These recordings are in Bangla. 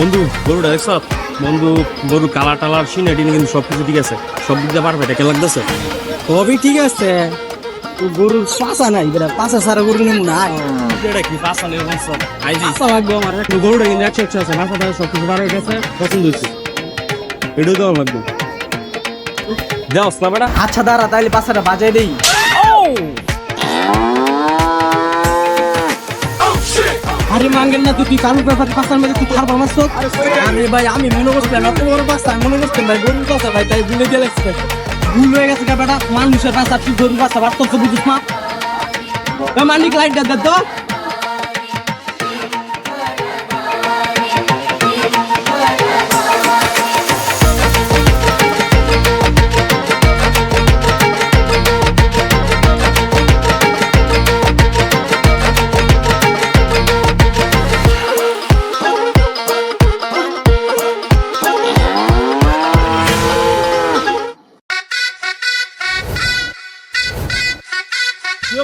বন্ধু গরুটা দেখছ বন্ধু? গরু কালার টালার সিনাটি কিন্তু সবকিছু ঠিক আছে, সব দিক দিয়ে পারবে, এটা কেমন লাগতেছে? সবই ঠিক আছে, গরুর পাশা নাই, পাশা সারা গরু নেমু না। এটা কি পাঁচা নেই পাশা লাগবে আমার। গরুটা কিন্তু একশো আছে, মাথাটা সবকিছু বার হয়ে গেছে, পছন্দ হয়েছে, এটাও তো আমার লাগবে। দেওয়াস না বেটা? আচ্ছা দাঁড়া, তাইলে পাশাটা বাজাই দেই। আরে মাঙ্গেন না, তুই কালু ব্যাপার পাশার মধ্যে তুই খারাপ আমার চোখ। আরে ভাই আমি মনে করছিলাম এত বড় পাশা, মনে করছিলাম ভাই গরুর পাশা ভাই, তাই ভুলে গেলে ভুল হয়ে গেছে বেটা। মানুষের পাশা তুই গরুর পাশা বাস্তব তো বুঝিস না। মালিক লাইটটা দে তো।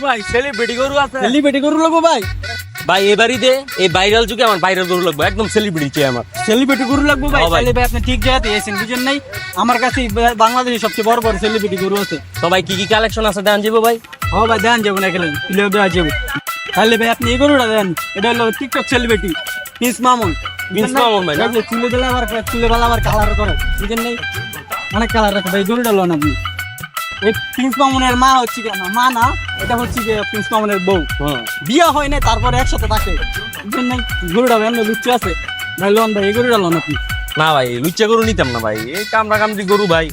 ভাই সেলিব্রিটি গরু আছে, সেলিব্রিটি গরু লাগবো ভাই। ভাই এবারই দে, এই ভাইরাল যুগে আমার ভাইরাল গরু লাগবে, একদম সেলিব্রিটি চাই আমার। সেলিব্রিটি গরু লাগবো ভাই। হ্যাঁ ভাই। তাহলে ভাই আপনি ঠিক জায়গাতে এসেছেন, বুঝেন নাই? আমার কাছে বাংলাদেশের সবচেয়ে বড় বড় সেলিব্রিটি গরু আছে। তো ভাই কি কি কালেকশন আছে দেন যাবো ভাই? ও ভাই দেন যাবো না, গেলেন দেওয়া যাবো। তাহলে ভাই আপনি এই গরুটা দেন, এটা হলো TikTok celebrity Prince Mamun. Prince Mamun ভাই না? চুলে দিলে আবার চুলে বেলা আবার কালার করে, বুঝেন নাই? অনেক কালার রাখে ভাই, গরুটা লোন আপনি। এই প্রিন্স মামুনের মা হচ্ছে কেন মা না, এটা হচ্ছে যে প্রিন্স মামুনের বউ। বিয়ে হয় নাই, তারপরে একসাথে থাকে, বুঝেন নাই? গরুটা ভাই এমনি লুচ্চে আছে ভাই, লোন ভাই এই গরুটা লোন আপনি। না ভাই লুচ্চা গরু নিতাম না ভাই, এই কামড়া কামড়ি গরু ভাই,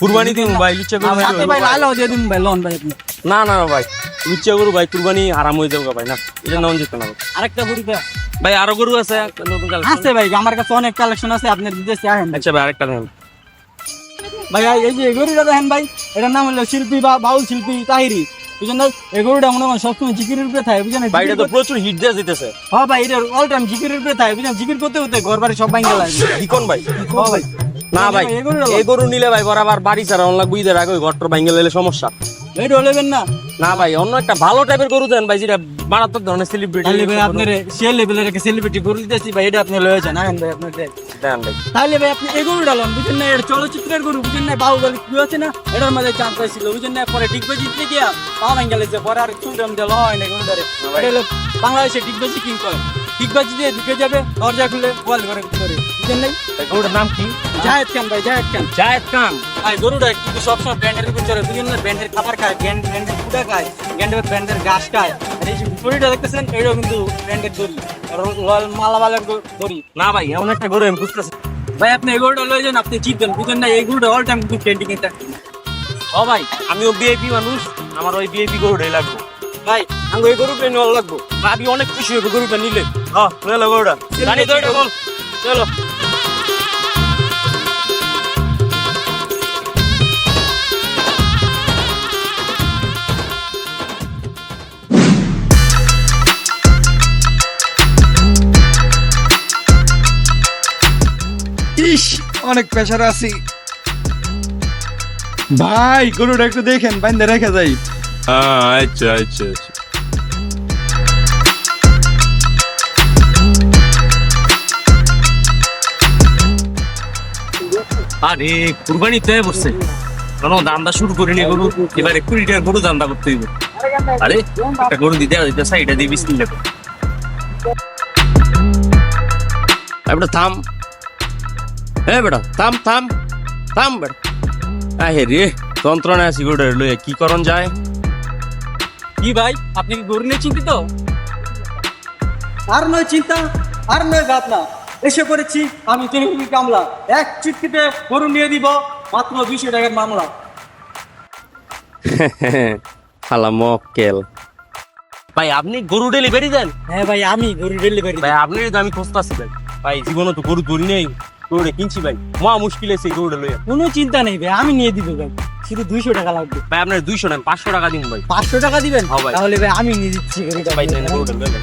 কুরবানি দিন ভাই, লুচ্চা গরু আপনি ভাই লাইলাও দিয়ে দিন ভাই, লোন ভাই আপনি। না না ভাই, লুচ্চা গরু ভাই কুরবানি আরাম হয়ে যাবে ভাই, না এটা নন যেত না আরেকটা গরু ভাই ভাই, আরো গরু আছে নতুন কালেকশন আছে ভাই, আমার কাছে অনেক কালেকশন আছে, আপনার বিদেশে আহেন। আচ্ছা ভাই আরেকটা দেন ভাই এই যে গরুটা দেখেন ভাই, এটার নাম হলো শিল্পী বা বাউল শিল্পী তাহিরি, বুঝছেন না? এই গরুটা মনে হয় সবসময় জিকিরের উপরে থাকে, বুঝছেন? ভাই এটা তো প্রচুর হিট দিয়ে দিতেছে। হ্যাঁ ভাই, এটা অল টাইম জিকিরের উপরে থাকে, বুঝছেন? জিকির করতে করতে ঘর বাড়ি সব ভাঙে লাগে। কি কোন ভাই? হ্যাঁ ভাই। না ভাই এই গরু নিলে ভাই বরাবর বাড়ি ছাড়া অন লাগবে, ঈদের আগে ঘরটা ভাঙে গেলে সমস্যা। এটা হলেবেন না। না ভাই অন্য একটা ভালো টাইপের গরু দেন ভাই, যেটা মারাত্মক ধরনের সেলিব্রিটি। তাহলে ভাই আপনার সে লেভেলের একটা সেলিব্রিটি গরু দিতেছি ভাই, এটা আপনি লয়ে যান, আহেন ভাই আপনার দেন ভাই। তাহলে ভাই আপনি এই গরুটা লন, বুঝছেন না? এটা চলচ্চিত্রের গরু, বুঝছেন না? বাহুবলী কি আছে না, এটার মধ্যে চান্স পাইছিল, বুঝছেন না? পরে ডিগবাজি জিততে গিয়া পা ভাঙে গেছে, পরে আর চুলটাম দেওয়া হয় না গরুটারে। এটা হলো বাংলাদেশে ডিগবাজি কিং করে, ডিগবাজি দিয়ে ঢুকে যাবে, দরজা খুলে গোয়াল ঘরে ভিতরে, বুঝছেন নাই? গরুটার নাম কি? জায়েদ খান ভাই, জায়েদ খান। জায়েদ খান ভাই গরুটা কিন্তু সবসময় ব্যান্ডের ভিতরে, বুঝছেন না? ব্যান্ডের খাবার খায়, ব্যান্ডের ফুটা খায়, ব্যান্ডের ঘাস খায়। আর এই যে গরুটা দেখতেছেন, এটাও কিন্তু ব্যান্ডের দড়ি, রয়্যাল মালাবালের দড়ি। না ভাই এমন একটা গরু আমি বুঝতেছি। ভাই আপনি এই গরুটা লয়ে যান, আপনি জিতবেন, বুঝেন না? এই গরুটা অল টাইম কিন্তু ট্রেন্ডিং এ থাকে। ও ভাই আমিও ভিআইপি মানুষ, আমার ওই ভিআইপি গরুটাই লাগবে ভাই আমি ওই গরুটা নেওয়া লাগবো, আমি অনেক খুশি হবো গরুটা নিলে। হ্যাঁ চলো গরুটা গাড়ি ধরে বল চলো। ইস অনেক প্রেশার আছি ভাই, গরুটা একটু দেখেন, বাইন্দে রেখে যাই। আচ্ছা আচ্ছা আচ্ছা আরে কুরবানি তো বসছে, কোনো দান্দা শুরু করিনি গরু, এবার 20 টাকা গরু দান্দা করতে হইব। আরে একটা গরু দিতে দিতে সাইডে দিয়ে বিসমিল্লাহ কর। বেটা থাম, এ বেটা থাম থাম থাম বেটা। আহে রে যন্ত্রণা আছি গরুটা লইয়া, কি করণ যায়? কি ভাই আপনি কি গরু নিয়ে চিন্তিত? আর নয় চিন্তা, আর নয় ভাবনা, এসে করেছি আমি তৃণমূল কামলা, এক চিঠিতে গরু নিয়ে দিব, মাত্র 200 টাকার মামলা। খালা মক্কেল ভাই, আপনি গরু ডেলিভারি দেন? হ্যাঁ ভাই আমি গরু ডেলিভারি। ভাই আপনি তো আমি খুঁজতেছি ভাই, ভাই জীবনে তো গরু ধরি নেই, গরুটা কিনছি ভাই, মহা মুশকিল আছে এই গরুটা লইয়া। কোনো চিন্তা নেই ভাই, আমি নিয়ে দিব ভাই, শুধু 200 টাকা লাগবে। ভাই আপনার 200 না 500 টাকা দিন ভাই। 500 টাকা দিবেন? হ্যাঁ ভাই। তাহলে ভাই আমি নিয়ে দিচ্ছি গরুটা। ভাই দেন গরুটা লইয়া।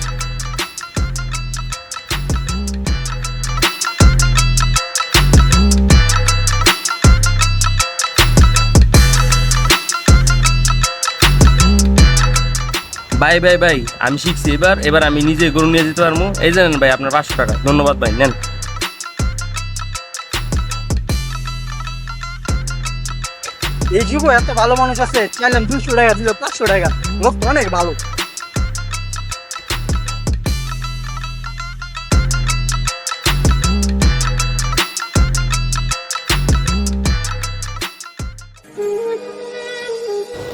ভাই ভাই ভাই আমি শিখছি, এবার আমি নিজে গরু নিয়ে যেতে পারবো। এই জানেন ভাই আপনার 500 টাকা, ধন্যবাদ ভাই, নেন। এই যুগে এত ভালো মানুষ আছে, চাইলাম 200 টাকা দিল 500 টাকা, লোক তো অনেক ভালো।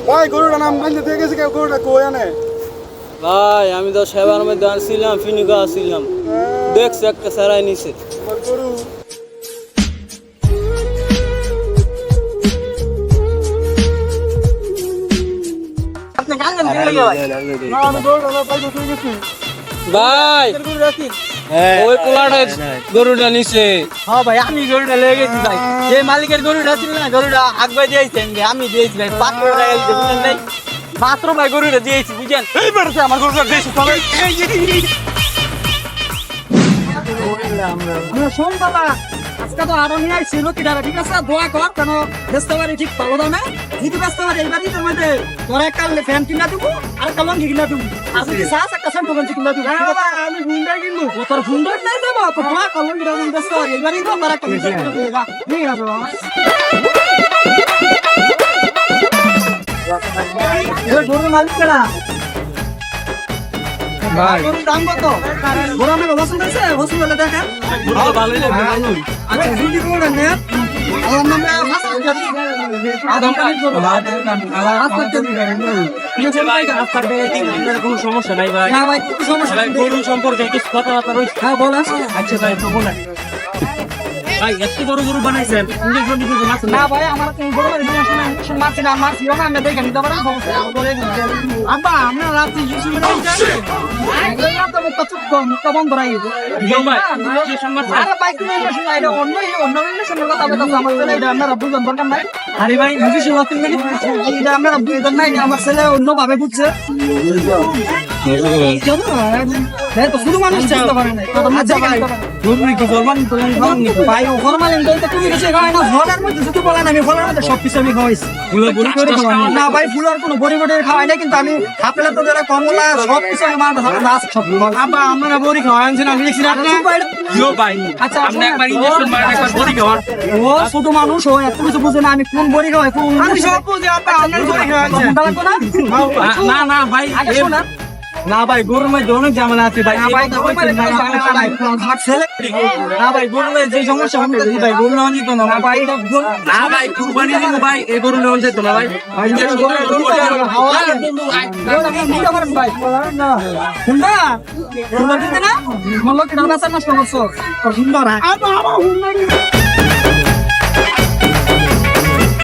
ভাই গরুটা নাম বাইন্দে দিয়ে গেছে কেউ গরুটা কই আনে ভাই আমি তো সেবার মধ্যে আসছিলাম, ফিনিকা আসছিলাম, দেখছি একটা সারাই নিছে গরু আপনি গাঙ্গন দিয়ে লাগে ভাই। না আমি গরুটা না বাইন্দে দিয়ে গেছি ভাই ওই পোলাটা গরুটা নিছে। হ্যাঁ ভাই আমি গরুটা লেগে গেছি ভাই, যে মালিকের গরুটা ছিল না, গরুটা আগবাই দিয়েছেন, আমি দিয়েছি ভাই 500 টাকা দিতে, বুঝলেন ভাই, মাত্র ভাই গরুটা দিয়েছি, বুঝছেন। এই বেরোতে আমার গরুটা দিয়েছি তবে সোমবালা আজকে তো আরো নিয়ে আসছি লতিটারা, ঠিক আছে, দোয়া কর কেন বেচতে পারি ঠিক ভালো দামে, যদি বেচতে পারি এইবারই তোর মধ্যে তোরা একটা ফ্যান কিনা দেবো আর একটা লঙ্গি কিনা দেবো, আর যদি চাস একটা শ্যাম্পু গঞ্জি কিনা দেবো। আমি হুন্ডাই কিনবো, তোর হুন্ডাই নাই দেবো, তো দোয়া কর লঙ্গিটা বেচতে পারি এইবারই তো তোর একটা ঠিক আছে গরুর মালিক কেনা ভাই, গরুর দাম কত? গরু আমাকে পছন্দ হয়েছে, পছন্দ হলে দেখেন। আচ্ছা যদি গরুটা নেন আমার নামে কোনো সমস্যা নাই ভাই। হ্যাঁ ভাই কোনো সমস্যা ভাই নেই। গরু সম্পর্কে কিছু কথাবার্তা রয়েছে। হ্যাঁ বলেন। আচ্ছা ভাই তো বলেন ভাই, এত বড় গরু বানাইছেন, ইঞ্জেকশন দিতে মাছ না ভাই আমার তো গরু বাড়ি সমস্যা নাই, ইঞ্জেকশন মারছি না, মারছি না, আমি দেখে নিতে পারেন, সমস্যা নেই। আব্বা আমরা রাত্রি ইঞ্জেকশন মুখটা বন্ধ রাখি ভাই ইঞ্জেকশন মাছ। আরে বাইক নিয়ে ইঞ্জেকশন নাই, এটা অন্য ইঞ্জেকশনের কথা বলতেছে, আমার ছেলে এটা আপনারা বুঝবেন দরকার নাই। আরে ভাই ইঞ্জেকশন মারতে গেলে এটা আপনারা বুঝবেন না, এটা আমার ছেলে অন্যভাবে বুঝছে। তো শুধু মানুষ বুঝতে পারে না। আচ্ছা ভাই ভাই ও ফরমালিন তো তুমি কিছু খাওয়াই না, ফলের মধ্যে যদি বলেন আমি ফলের মধ্যে সবকিছু আমি খাওয়াইছি। না ভাই ফুলের কোনো বড়ি বড়ি খাওয়াই না, কিন্তু আমি আপেল তো যারা কমলা সবকিছু আমার আছে সব। আব্বা আমরা বড়ি খাওয়াই আনছি না, আমি দেখছি না ইয়ো ভাই, আচ্ছা আপনি একবার ইঞ্জেকশন মারেন, একবার বড়ি খাওয়ান। ও ছোট মানুষ ও এত কিছু বুঝে না, আমি কোন বড়ি খাওয়াই কোন আমি সব বুঝি। আব্বা আমরা বড়ি খাওয়াই না না ভাই, না ভাই গরুর মধ্যে অনেক ঝামেলা আছে ভাই। না ভাই গরুর মধ্যে যে সমস্যা হবে ভাই গরু নেওয়া যেত না ভাই। না ভাই কুরবানি দিব ভাই, এই গরু নেওয়া যেত না ভাই। সুন্দর